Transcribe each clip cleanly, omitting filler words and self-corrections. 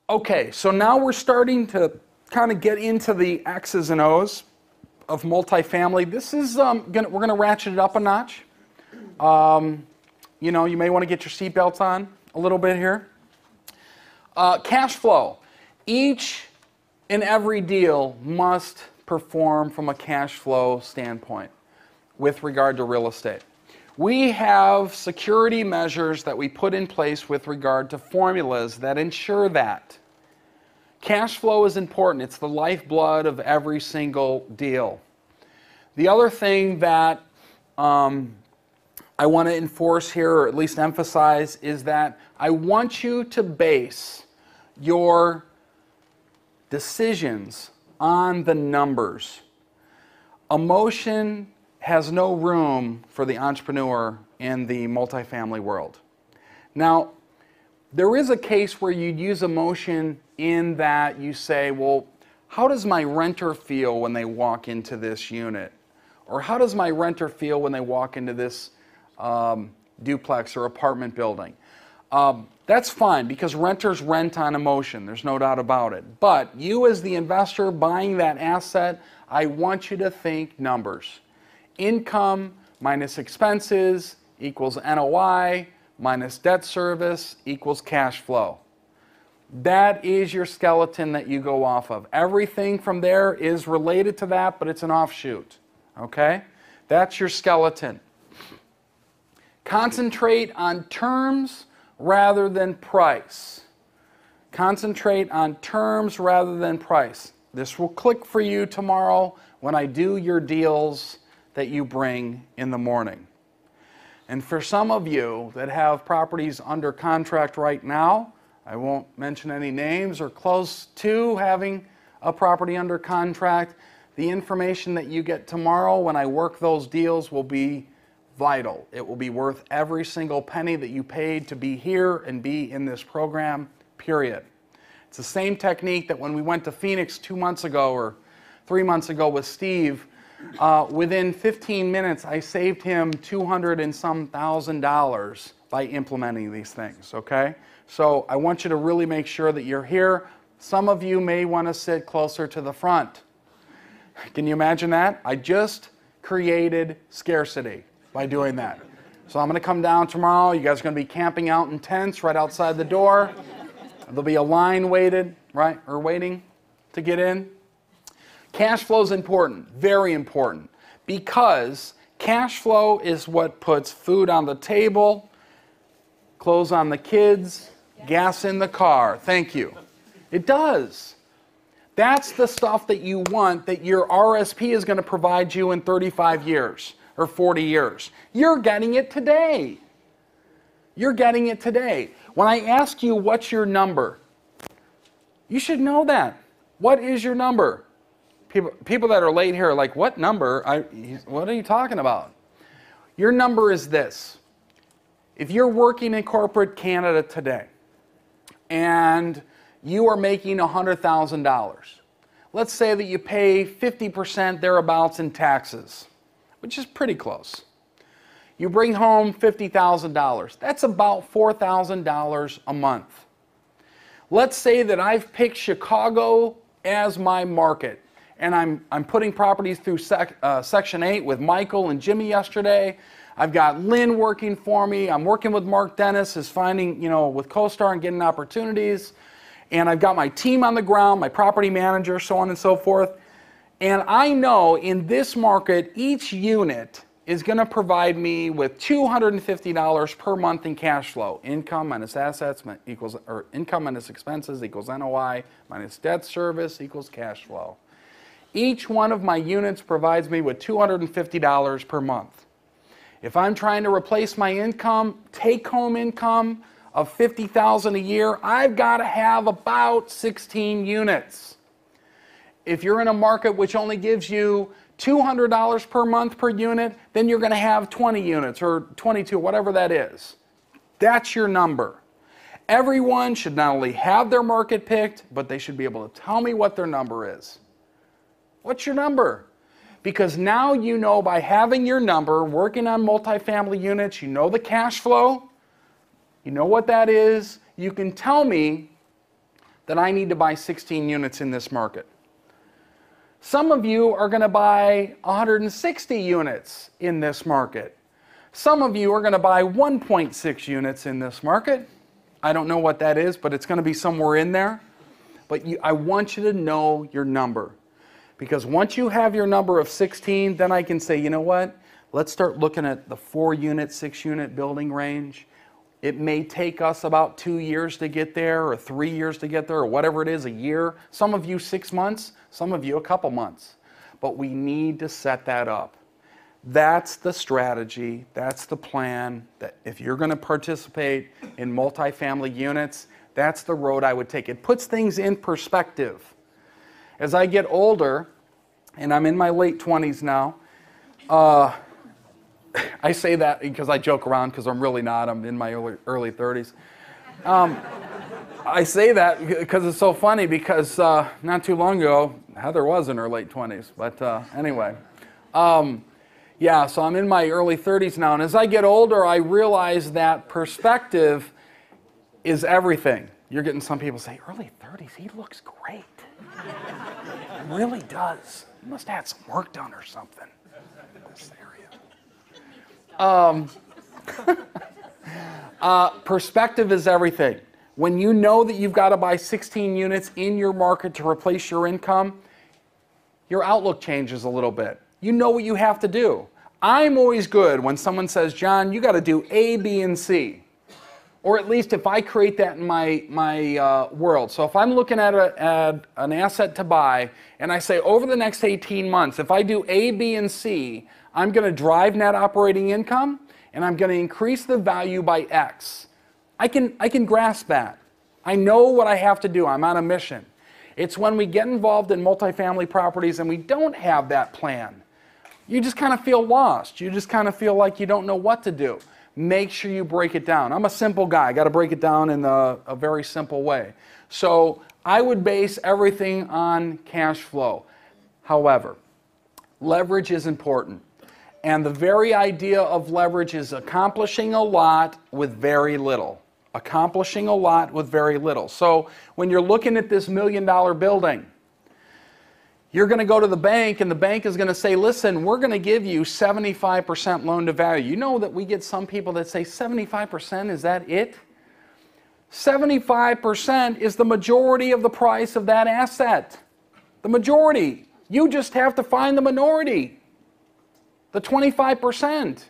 Okay, so now we're starting to kind of get into the X's and O's of multifamily. This is we're gonna ratchet it up a notch. You know, you may want to get your seatbelts on a little bit here. Cash flow. Each and every deal must perform from a cash flow standpoint with regard to real estate. We have security measures that we put in place with regard to formulas that ensure that. Cash flow is important. It's the lifeblood of every single deal. The other thing that I want to enforce here, or at least emphasize, is that I want you to base your decisions on the numbers. Emotion has no room for the entrepreneur in the multifamily world. Now, there is a case where you'd use emotion in that you say, well, how does my renter feel when they walk into this unit? Or how does my renter feel when they walk into this duplex or apartment building? That's fine, because renters rent on emotion. There's no doubt about it. But you as the investor buying that asset, I want you to think numbers. Income minus expenses equals NOI minus debt service equals cash flow. That is your skeleton that you go off of. Everything from there is related to that, but it's an offshoot. Okay? That's your skeleton. Concentrate on terms rather than price. Concentrate on terms rather than price. This will click for you tomorrow when I do your deals that you bring in the morning. And for some of you that have properties under contract right now, I won't mention any names, or close to having a property under contract, the information that you get tomorrow when I work those deals will be vital. It will be worth every single penny that you paid to be here and be in this program, period. It's the same technique that when we went to Phoenix 2 months ago or 3 months ago with Steve, within 15 minutes I saved him $200 and some thousand by implementing these things, okay? So I want you to really make sure that you're here. Some of you may want to sit closer to the front. Can you imagine that? I just created scarcity by doing that. So I'm going to come down tomorrow. You guys are going to be camping out in tents right outside the door. There'll be a line waiting to get in. Cash flow is important, very important, because cash flow is what puts food on the table, clothes on the kids, gas in the car. Thank you. It does. That's the stuff that you want, that your RSP is going to provide you in 35 years or 40 years. You're getting it today. You're getting it today. When I ask you what's your number, you should know that. What is your number? People that are late here are like, what number? What are you talking about? Your number is this. If you're working in corporate Canada today and you are making $100,000, let's say that you pay 50% thereabouts in taxes, which is pretty close. You bring home $50,000. That's about $4,000 a month. Let's say that I've picked Chicago as my market, and I'm putting properties through Section 8 with Michael and Jimmy yesterday. I've got Lynn working for me. I'm working with Mark Dennis, is finding, with CoStar and getting opportunities. And I've got my team on the ground, my property manager, so on and so forth. And I know in this market, each unit is going to provide me with $250 per month in cash flow. Income minus assets equals, or income minus expenses equals NOI minus debt service equals cash flow. Each one of my units provides me with $250 per month. If I'm trying to replace my income, take-home income of $50,000 a year, I've got to have about 16 units. If you're in a market which only gives you $200 per month per unit, then you're going to have 20 units or 22, whatever that is. That's your number. Everyone should not only have their market picked, but they should be able to tell me what their number is. What's your number? Because now you know, by having your number, working on multifamily units, you know the cash flow, you know what that is. You can tell me that I need to buy 16 units in this market. Some of you are going to buy 160 units in this market. Some of you are going to buy 1.6 units in this market. I don't know what that is, but it's going to be somewhere in there. But I want you to know your number. Because once you have your number of 16, then I can say, you know what? Let's start looking at the 4-unit, 6-unit building range. It may take us about 2 years to get there, or 3 years to get there, or whatever it is, a year. Some of you 6 months, some of you a couple months. But we need to set that up. That's the strategy, that's the plan, that if you're going to participate in multifamily units, that's the road I would take. It puts things in perspective. As I get older, and I'm in my late 20s now, I say that because I joke around because I'm really not. I'm in my early 30s. I say that because it's so funny because not too long ago, Heather was in her late 20s. But anyway, yeah, so I'm in my early 30s now. And as I get older, I realize that perspective is everything. You're getting some people say, early 30s, he looks great. He really does. He must have had some work done or something in this area. Perspective is everything. When you know that you've got to buy 16 units in your market to replace your income, your outlook changes a little bit. You know what you have to do. I'm always good when someone says, John, you got to do A, B, and C. Or at least if I create that in my world. So if I'm looking at an asset to buy, and I say over the next 18 months, if I do A, B, and C, I'm going to drive net operating income, and I'm going to increase the value by X. I can grasp that. I know what I have to do. I'm on a mission. It's when we get involved in multifamily properties and we don't have that plan. You just kind of feel lost. You just kind of feel like you don't know what to do. Make sure you break it down. I'm a simple guy. I got to break it down in a very simple way. So I would base everything on cash flow. However, leverage is important. And the very idea of leverage is accomplishing a lot with very little. Accomplishing a lot with very little. So when you're looking at this $1 million building, you're going to go to the bank, and the bank is going to say, listen, we're going to give you 75% loan to value. You know that we get some people that say 75%, is that it? 75% is the majority of the price of that asset. The majority. You just have to find the minority. The 25%.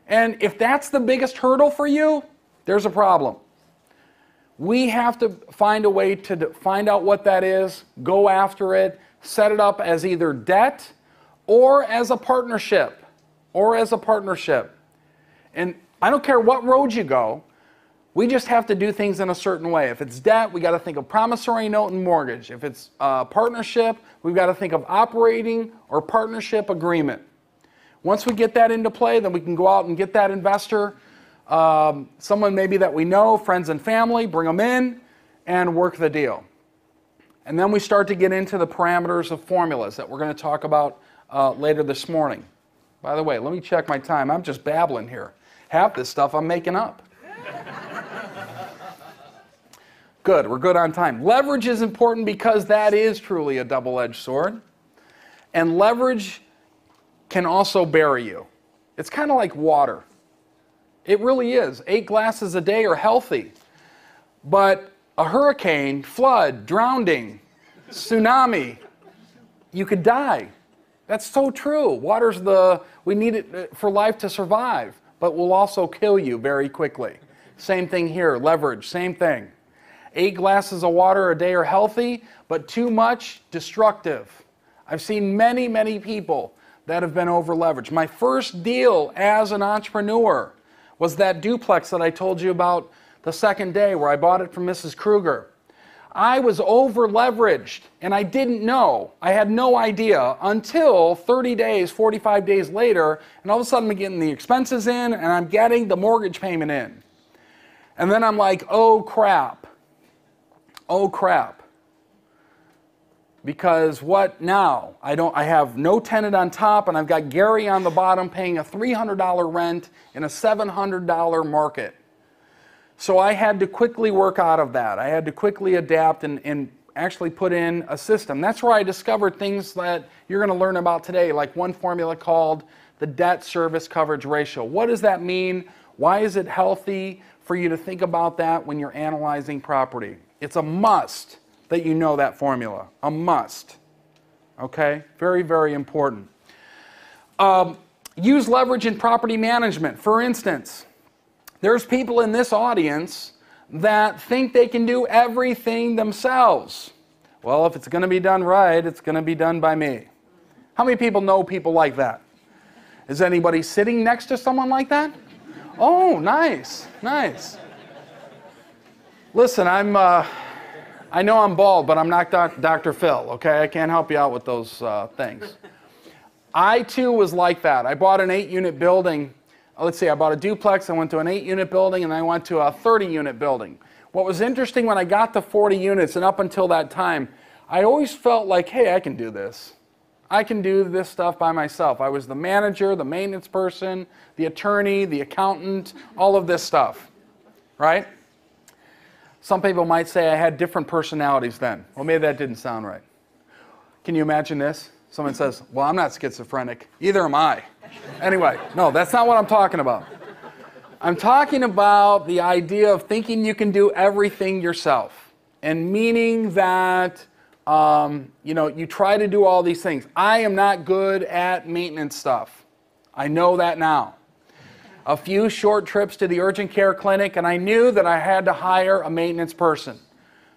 And if that's the biggest hurdle for you, there's a problem. We have to find a way to find out what that is, go after it, set it up as either debt or as a partnership. And I don't care what road you go, we just have to do things in a certain way. If it's debt, we got to think of promissory note and mortgage. If it's partnership, we've got to think of operating or partnership agreement. Once we get that into play, then we can go out and get that investor, someone maybe that we know, friends and family, bring them in and work the deal. And then we start to get into the parameters of formulas that we're going to talk about later this morning. By the way, let me check my time. I'm just babbling here. Half this stuff I'm making up. Good, we're good on time. Leverage is important because that is truly a double-edged sword. And leverage can also bury you. It's kind of like water. It really is. 8 glasses a day are healthy. But a hurricane, flood, drowning, tsunami, you could die. That's so true. Water's we need it for life to survive, but will also kill you very quickly. Same thing here, leverage, same thing. 8 glasses of water a day are healthy, but too much, destructive. I've seen many, many people that have been over-leveraged. My first deal as an entrepreneur was that duplex that I told you about the second day where I bought it from Mrs. Kruger. I was over-leveraged, and I didn't know. I had no idea until 30 days, 45 days later, and all of a sudden I'm getting the expenses in, and I'm getting the mortgage payment in. And then I'm like, oh crap. Oh crap. Because what now? I have no tenant on top, and I've got Gary on the bottom paying a $300 rent in a $700 market. So I had to quickly work out of that. I had to quickly adapt and actually put in a system. That's where I discovered things that you're going to learn about today, like one formula called the debt service coverage ratio. What does that mean? Why is it healthy for you to think about that when you're analyzing property? It's a must that you know that formula. A must. Okay? Very, very important. Use leverage in property management. For instance, there's people in this audience that think they can do everything themselves. Well, if it's going to be done right, it's going to be done by me. How many people know people like that? Is anybody sitting next to someone like that? Oh, nice, nice. Listen, I know I'm bald, but I'm not Dr. Phil, okay? I can't help you out with those things. I, too, was like that. I bought an 8-unit building. Let's see, I bought a duplex, I went to an 8-unit building, and I went to a 30-unit building. What was interesting when I got to 40 units, and up until that time, I always felt like, hey, I can do this. I can do this stuff by myself. I was the manager, the maintenance person, the attorney, the accountant, all of this stuff, right? Some people might say I had different personalities then. Well, maybe that didn't sound right. Can you imagine this? Someone says, well, I'm not schizophrenic. Either am I. Anyway, no, that's not what I'm talking about. I'm talking about the idea of thinking you can do everything yourself. And meaning that, you try to do all these things. I am not good at maintenance stuff. I know that now. A few short trips to the urgent care clinic, and I knew that I had to hire a maintenance person.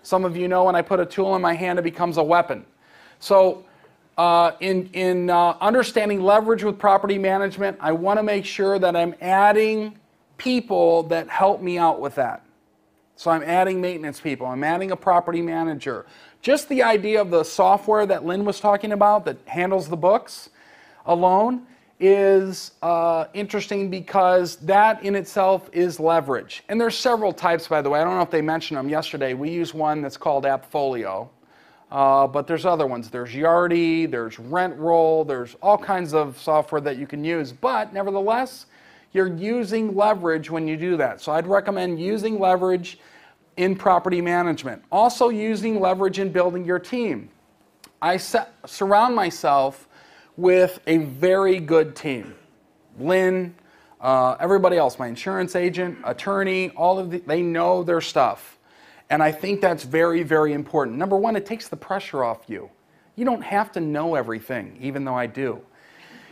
Some of you know when I put a tool in my hand, it becomes a weapon. So, in understanding leverage with property management, I want to make sure that I'm adding people that help me out with that. So I'm adding maintenance people, I'm adding a property manager. Just the idea of the software that Lynn was talking about that handles the books alone is interesting because that in itself is leverage. And there's several types, by the way. I don't know if they mentioned them yesterday. We use one that's called AppFolio. But there's other ones. There's Yardi, there's RentRoll, there's all kinds of software that you can use. But nevertheless, you're using leverage when you do that. So I'd recommend using leverage in property management. Also using leverage in building your team. I surround myself with a very good team. Lynn, everybody else, my insurance agent, attorney, they know their stuff. And I think that's very, very important. Number one, it takes the pressure off you. You don't have to know everything, even though I do.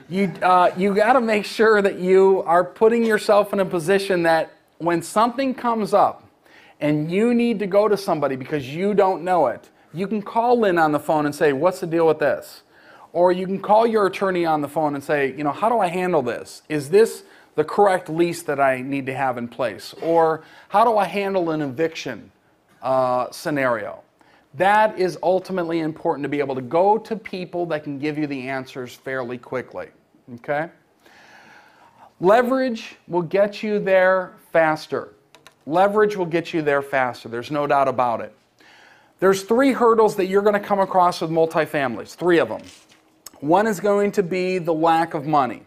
You got to make sure that you are putting yourself in a position that when something comes up and you need to go to somebody because you don't know it, you can call Lynn on the phone and say, what's the deal with this? Or you can call your attorney on the phone and say, how do I handle this? Is this the correct lease that I need to have in place? Or how do I handle an eviction scenario? That is ultimately important, to be able to go to people that can give you the answers fairly quickly. Okay? Leverage will get you there faster. Leverage will get you there faster. There's no doubt about it. There's 3 hurdles that you're going to come across with multifamilies, 3 of them. One is going to be the lack of money.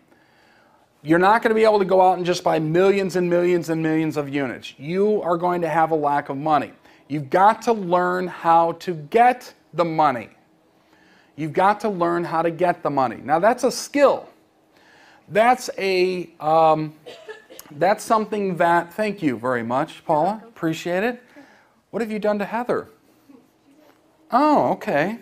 You're not going to be able to go out and just buy millions and millions and millions of units. You are going to have a lack of money. You've got to learn how to get the money. You've got to learn how to get the money. Now that's a skill. That's something that, thank you very much, Paula, appreciate it. What have you done to Heather? Oh, okay.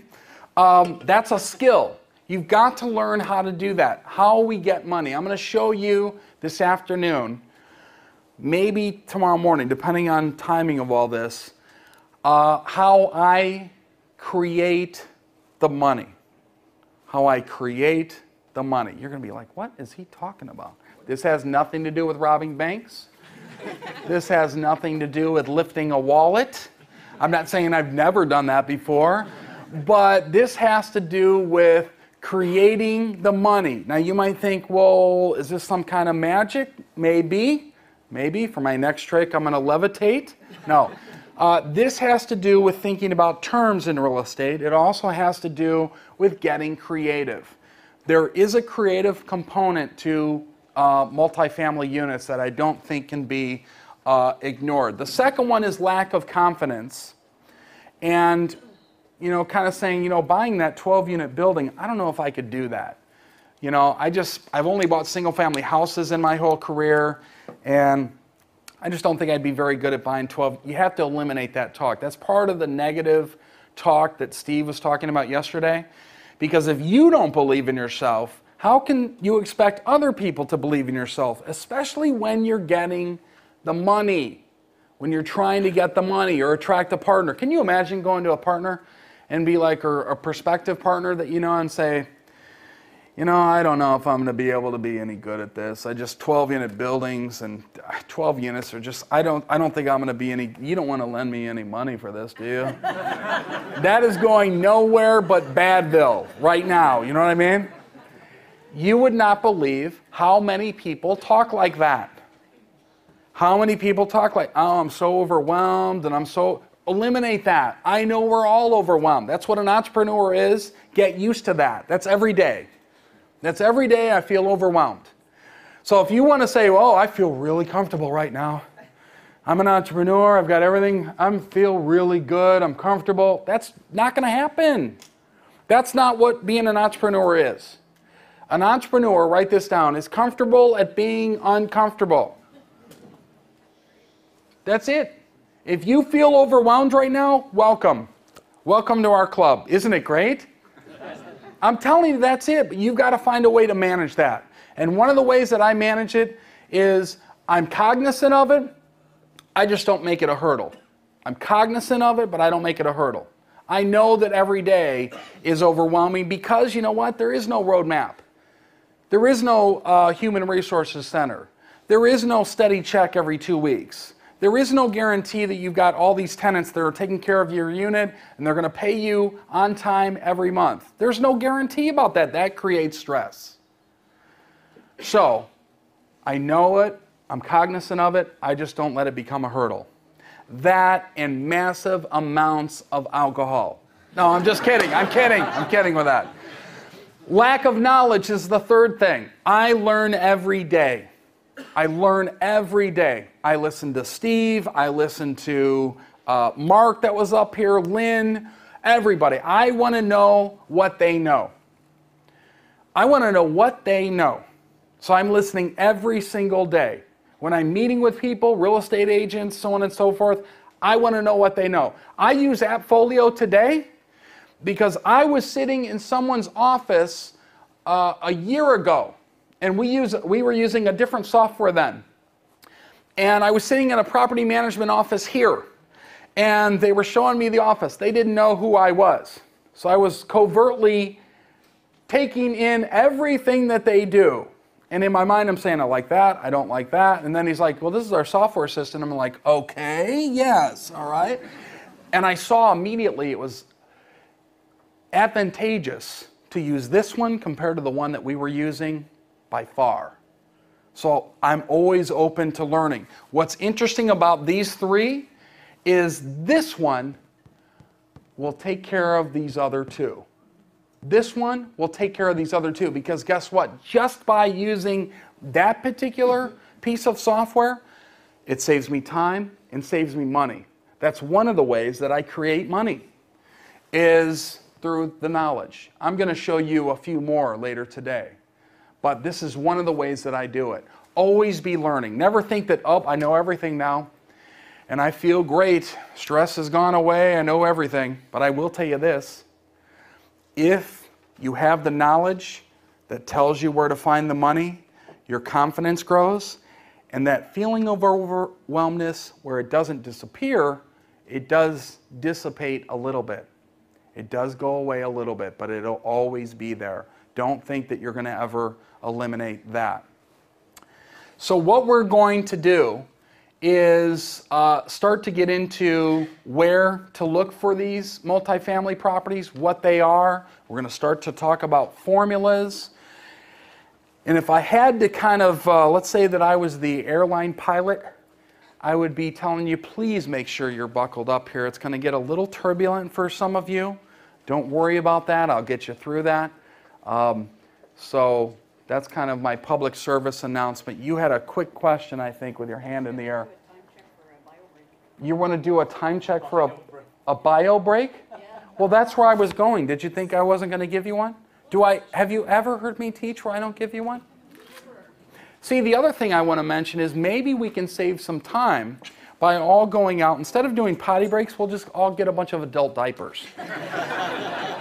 That's a skill. You've got to learn how to do that, how we get money. I'm going to show you this afternoon, maybe tomorrow morning, depending on timing of all this, how I create the money. How I create the money. You're going to be like, what is he talking about? This has nothing to do with robbing banks. This has nothing to do with lifting a wallet. I'm not saying I've never done that before, but this has to do with creating the money. Now you might think, well, is this some kind of magic? Maybe. Maybe. For my next trick, I'm going to levitate. No. This has to do with thinking about terms in real estate. It also has to do with getting creative. There is a creative component to multifamily units that I don't think can be ignored. The second one is lack of confidence. And, kind of saying, buying that 12-unit building, I don't know if I could do that. I've only bought single-family houses in my whole career, and I just don't think I'd be very good at buying 12. You have to eliminate that talk. That's part of the negative talk that Steve was talking about yesterday. Because if you don't believe in yourself, how can you expect other people to believe in yourself, especially when you're getting the money, when you're trying to get the money or attract a partner? Can you imagine going to a partner and be like, or a prospective partner that and say, I don't know if I'm going to be able to be any good at this. 12-unit buildings and 12 units are just, I don't think I'm going to be any, you don't want to lend me any money for this, do you? That is going nowhere but Badville right now, you know what I mean? You would not believe how many people talk like that. How many people talk like, oh, I'm so overwhelmed and I'm so, eliminate that. I know we're all overwhelmed. That's what an entrepreneur is. Get used to that. That's every day. That's every day I feel overwhelmed. So if you want to say, oh, I feel really comfortable right now. I'm an entrepreneur. I've got everything. I feel really good. I'm comfortable. That's not going to happen. That's not what being an entrepreneur is. An entrepreneur, write this down, is comfortable at being uncomfortable. That's it. If you feel overwhelmed right now, welcome. Welcome to our club. Isn't it great? I'm telling you, that's it, but you've got to find a way to manage that. And one of the ways that I manage it is I'm cognizant of it, I just don't make it a hurdle. I'm cognizant of it, but I don't make it a hurdle. I know that every day is overwhelming because, you know what, there is no roadmap. There is no human resources center. There is no steady check every 2 weeks. There is no guarantee that you've got all these tenants that are taking care of your unit and they're going to pay you on time every month. There's no guarantee about that. That creates stress. So, I know it. I'm cognizant of it. I just don't let it become a hurdle. That and massive amounts of alcohol. No, I'm just kidding. I'm kidding. I'm kidding with that. Lack of knowledge is the third thing. I learn every day. I learn every day. I listen to Steve. I listen to Mark that was up here, Lynn, everybody. I want to know what they know. I want to know what they know. So I'm listening every single day. When I'm meeting with people, real estate agents, so on and so forth, I want to know what they know. I use AppFolio today because I was sitting in someone's office a year ago. And we were using a different software then. And I was sitting in a property management office here. And they were showing me the office. They didn't know who I was. So I was covertly taking in everything that they do. And in my mind, I'm saying, I like that, I don't like that. And then he's like, well, this is our software system. I'm like, okay, yes, all right. And I saw immediately it was advantageous to use this one compared to the one that we were using by far. So I'm always open to learning. What's interesting about these three is this one will take care of these other two. This one will take care of these other two because guess what? Just by using that particular piece of software, it saves me time and saves me money. That's one of the ways that I create money is through the knowledge. I'm going to show you a few more later today. But this is one of the ways that I do it. Always be learning. Never think that, oh, I know everything now, and I feel great. Stress has gone away. I know everything. But I will tell you this. If you have the knowledge that tells you where to find the money, your confidence grows, and that feeling of overwhelmness where it doesn't disappear, it does dissipate a little bit. It does go away a little bit, but it'll always be there. Don't think that you're going to ever eliminate that. So what we're going to do is start to get into where to look for these multifamily properties, what they are. We're going to start to talk about formulas. And if I had to kind of, let's say that I was the airline pilot, I would be telling you, please make sure you're buckled up here. It's going to get a little turbulent for some of you. Don't worry about that. I'll get you through that. So that's kind of my public service announcement. You had a quick question, I think, with your hand in the air. You want to do a time check for a bio break? Well, that's where I was going. Did you think I wasn't going to give you one? Have you ever heard me teach where I don't give you one? See, the other thing I want to mention is maybe we can save some time by all going out. Instead of doing potty breaks, we'll just all get a bunch of adult diapers.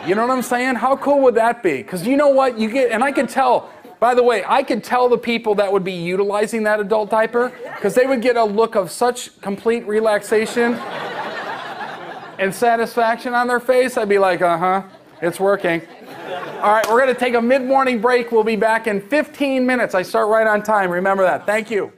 You know what I'm saying? How cool would that be? Because you know what? And I could tell, by the way, I could tell the people that would be utilizing that adult diaper, because they would get a look of such complete relaxation and satisfaction on their face. I'd be like, uh-huh, it's working. All right, we're going to take a mid-morning break. We'll be back in 15 minutes. I start right on time. Remember that. Thank you.